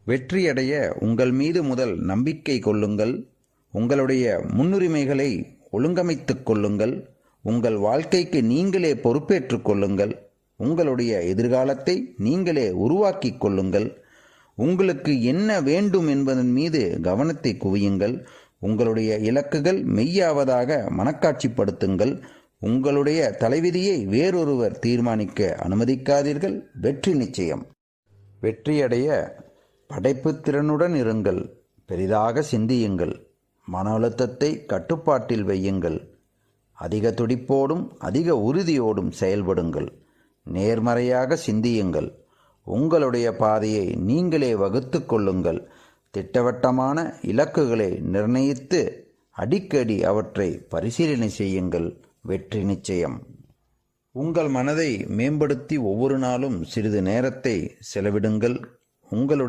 வெற்றியடைய உங்கள் மீது முதல் நம்பிக்கை கொள்ளுங்கள். உங்களுடைய முன்னுரிமைகளை ஒழுங்கமைத்துக் கொள்ளுங்கள். உங்கள் வாழ்க்கைக்கு நீங்களே பொறுப்பேற்றுக் கொள்ளுங்கள். உங்களுடைய எதிர்காலத்தை நீங்களே உருவாக்கிக் கொள்ளுங்கள். உங்களுக்கு என்ன வேண்டும் என்பதன் மீது கவனத்தை குவியுங்கள். உங்களுடைய இலக்குகள் மெய்யாவதாக மனக்காட்சிப்படுத்துங்கள். உங்களுடைய தலைவிதியை வேறொருவர் தீர்மானிக்க அனுமதிக்காதீர்கள். வெற்றி நிச்சயம். வெற்றியடைய படைப்புத் திறனுடன் இருங்கள். பெரிதாக சிந்தியுங்கள். மன அழுத்தத்தை கட்டுப்பாட்டில் வையுங்கள். அதிக துடிப்போடும் அதிக உறுதியோடும் செயல்படுங்கள். நேர்மறையாக சிந்தியுங்கள். உங்களுடைய பாதையை நீங்களே வகுத்து கொள்ளுங்கள். திட்டவட்டமான இலக்குகளை நிர்ணயித்து அடிக்கடி அவற்றை பரிசீலனை செய்யுங்கள். வெற்றி நிச்சயம். உங்கள் மனதை மேம்படுத்தி ஒவ்வொரு நாளும் சிறிது நேரத்தை செலவிடுங்கள். உங்களுடைய